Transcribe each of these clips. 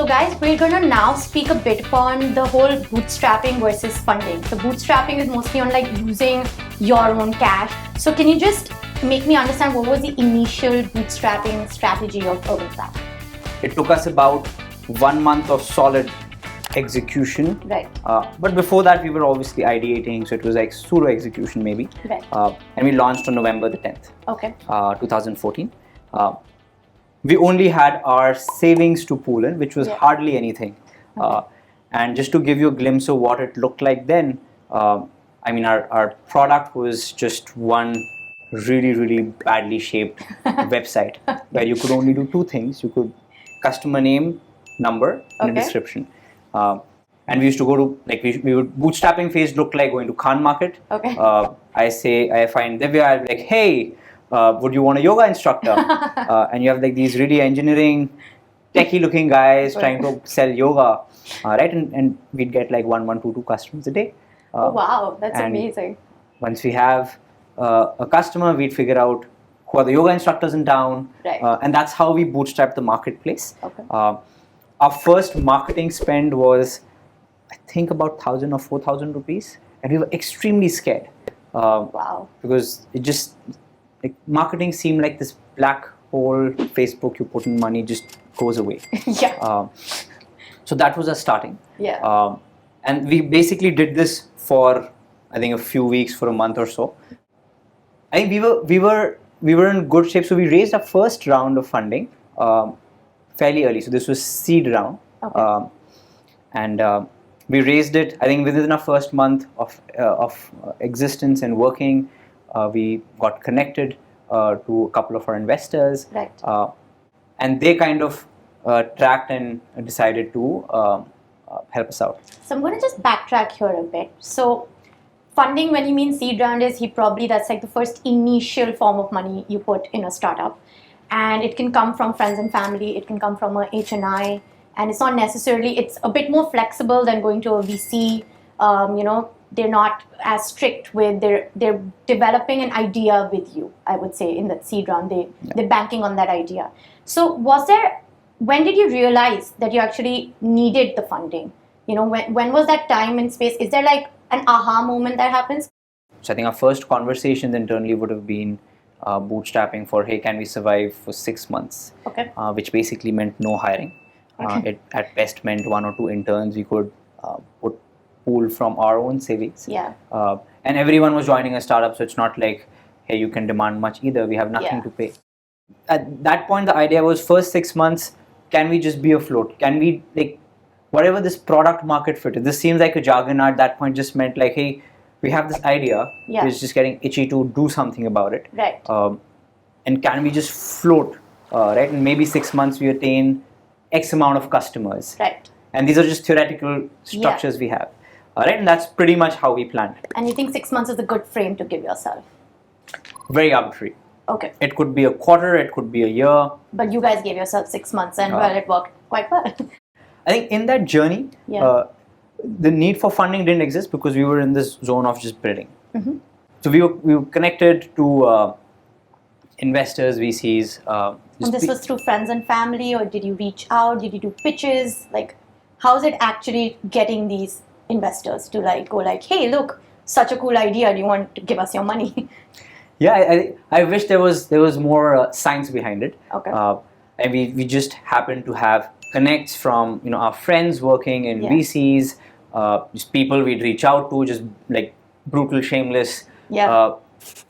So guys, we're gonna now speak a bit upon the whole bootstrapping versus funding. So bootstrapping is mostly on like using your own cash. So can you just make me understand what was the initial bootstrapping strategy of UrbanPlan? It took us about 1 month of solid execution. Right. But before that, we were obviously ideating, so it was like pseudo execution maybe. Right. And we launched on November the 10th, Okay. 2014. We only had our savings to pool in, which was hardly anything. And just to give you a glimpse of what it looked like then, I mean, our product was just one really badly shaped website where you could only do two things. You could customer name, number, and a description. And we used to go to, like, we would, bootstrapping phase looked like going to Khan Market. Okay. I find Divya, I'd be like, hey, would you want a yoga instructor? And you have like these really engineering, techie looking guys trying to sell yoga, right? And we'd get like two customers a day. Oh, wow, that's amazing. Once we have a customer, we'd figure out who are the yoga instructors in town. Right. And that's how we bootstrapped the marketplace. Okay. Our first marketing spend was, I think, about 1,000 or 4,000 rupees. And we were extremely scared. Wow. Because it just, like, marketing seemed like this black hole. Facebook, you put in money, just goes away. Yeah. So that was our starting. Yeah. And we basically did this for, I think, a few weeks, for a month or so. I think we were in good shape. So we raised our first round of funding fairly early. So this was seed round. Okay. And we raised it, I think, within our first month of existence and working. We got connected to a couple of our investors. Right. And they kind of tracked and decided to help us out. So I'm going to just backtrack here a bit. So funding, when you mean seed round, is that's like the first initial form of money you put in a startup. And it can come from friends and family, it can come from a HNI, and it's not necessarily, it's a bit more flexible than going to a VC. They're not as strict with, they're developing an idea with you, I would say, in that seed round. They're banking on that idea. So when did you realize that you actually needed the funding? When was that time and space? Is there like an aha moment that happens? So I think our first conversations internally would have been bootstrapping for, hey, can we survive for 6 months? Okay. Which basically meant no hiring. Okay. It at best meant 1 or 2 interns we could pool from our own savings. Yeah. And everyone was joining a startup, so it's not like, hey, you can demand much either. We have nothing to pay. At that point, the idea was, first 6 months, can we just be afloat? Can we, like, whatever this product market fit is, this seems like a jargon at that point, just meant like, hey, we have this idea, it's just getting itchy to do something about it. Right. And can we just float, right? And maybe 6 months we attain X amount of customers. Right. And these are just theoretical structures we have. Right? And that's pretty much how we planned. And you think 6 months is a good frame to give yourself? Very arbitrary. Okay. It could be a quarter, it could be a year. But you guys gave yourself 6 months, and well, it worked quite well. I think in that journey, the need for funding didn't exist because we were in this zone of just building. Mm-hmm. So we were connected to investors, VCs. And this was through friends and family, or did you reach out? Did you do pitches? Like, how's it actually getting these investors to like go like, hey, look, such a cool idea, do you want to give us your money? Yeah, I wish there was more science behind it. Okay. And we just happened to have connects from our friends working in VCs, just people we'd reach out to, just like brutal, shameless,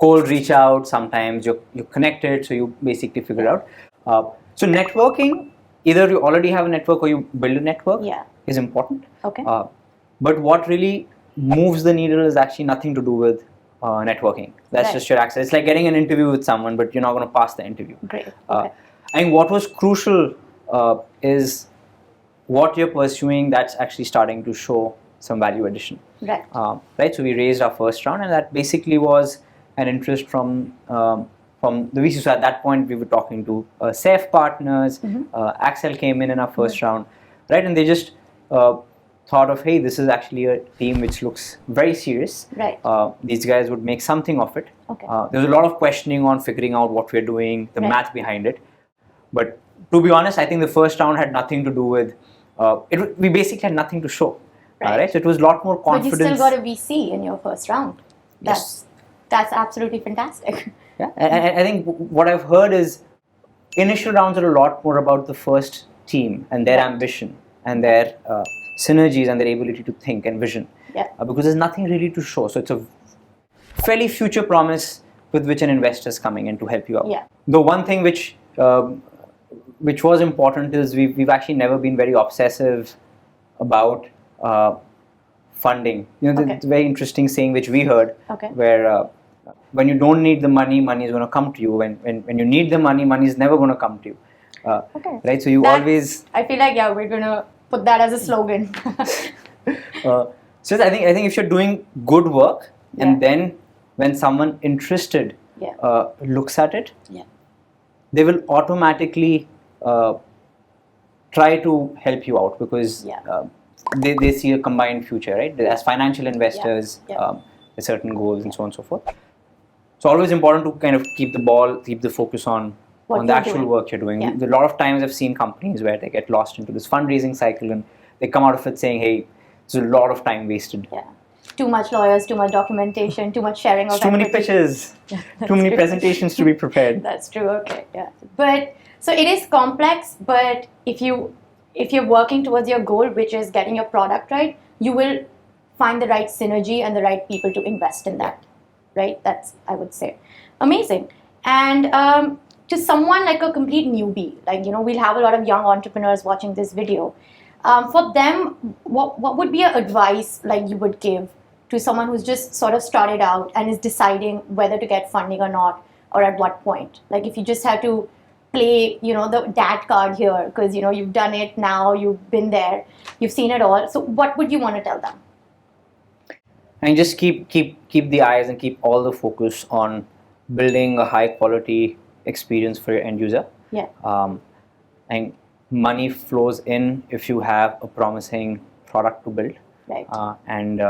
cold reach out. Sometimes you're connected, so you basically figure out. So networking, either you already have a network or you build a network, is important. Okay. But what really moves the needle is actually nothing to do with networking. That's just your access. It's like getting an interview with someone, but you're not going to pass the interview. Great. I think what was crucial is what you're pursuing that's actually starting to show some value addition. Right. Right. So we raised our first round, and that basically was an interest from the VC. So at that point, we were talking to SAFE partners. Axel came in our first round, right? And they just thought of, hey, this is actually a team which looks very serious. Right. These guys would make something of it. Okay. There's a lot of questioning on figuring out what we're doing, the math behind it. But to be honest, I think the first round had nothing to do with we basically had nothing to show. Right. Right? So it was a lot more But confidence. you still got a VC in your first round. Yes. That's absolutely fantastic. Yeah, and I think what I've heard is initial rounds are a lot more about the first team and their Right. ambition and their synergies and their ability to think and vision. Yeah. Because there's nothing really to show. So it's a fairly future promise with which an investor is coming in to help you out. Yeah. The one thing which was important is we've actually never been very obsessive about funding. Okay. It's a very interesting saying which we heard, Okay. where when you don't need the money, money is going to come to you. When you need the money, money is never going to come to you. Okay. Right? So you That's- always. I feel like we're gonna put that as a slogan. So I think if you're doing good work, Yeah. and then when someone interested Yeah. looks at it, Yeah. they will automatically try to help you out because Yeah. they see a combined future, right? As financial investors, Yeah. there's certain goals and so on and so forth. So always important to kind of keep the focus on What the you're actual doing. work you're doing. Yeah. A lot of times I've seen companies where they get lost into this fundraising cycle and they come out of it saying, hey, there's a lot of time wasted. Yeah. Too much lawyers, too much documentation, too much sharing of Too many equity. pitches, That's too many true. presentations to be prepared. That's true. Okay. Yeah. But so it is complex, but if you're working towards your goal, which is getting your product right, you will find the right synergy and the right people to invest in that. Right? That's, I would say, amazing. And to someone like a complete newbie, like, we'll have a lot of young entrepreneurs watching this video. For them, what would be your advice like you would give to someone who's just sort of started out and is deciding whether to get funding or not, or at what point? Like if you just had to play, the dad card here, because you've done it now, you've been there, you've seen it all. So what would you want to tell them? And just keep the eyes and keep all the focus on building a high quality experience for your end user. Yeah. And money flows in if you have a promising product to build. Right. And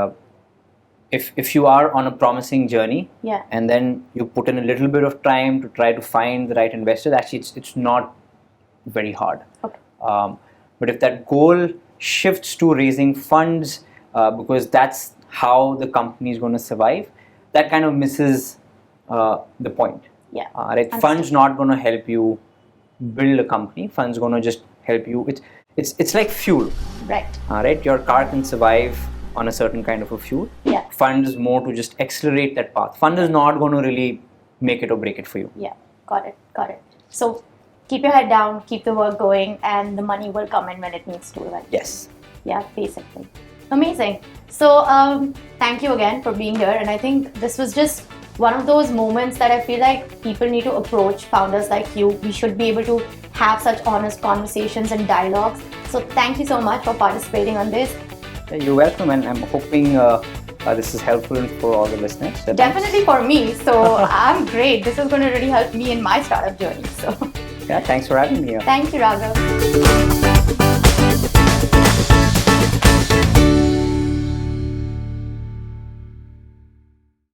if you are on a promising journey, Yeah. and then you put in a little bit of time to try to find the right investors, actually it's not very hard. Okay. But if that goal shifts to raising funds, because that's how the company is going to survive, that kind of misses the point. Yeah. Right? Understood. Funds not going to help you build a company. Funds going to just help you. It's like fuel. Right. Right? Your car can survive on a certain kind of a fuel. Yeah. Fund is more to just accelerate that path. Fund is not going to really make it or break it for you. Yeah. Got it. So keep your head down, keep the work going, and the money will come in when it needs to. Right? Yes. Yeah, basically. Amazing. So thank you again for being here. And I think this was just one of those moments that I feel like people need to approach founders like you. We should be able to have such honest conversations and dialogues. So thank you so much for participating on this. You're welcome, and I'm hoping this is helpful for all the listeners. So Definitely for me. So I'm great. This is going to really help me in my startup journey. So yeah, thanks for having me here. thank you, Raghav.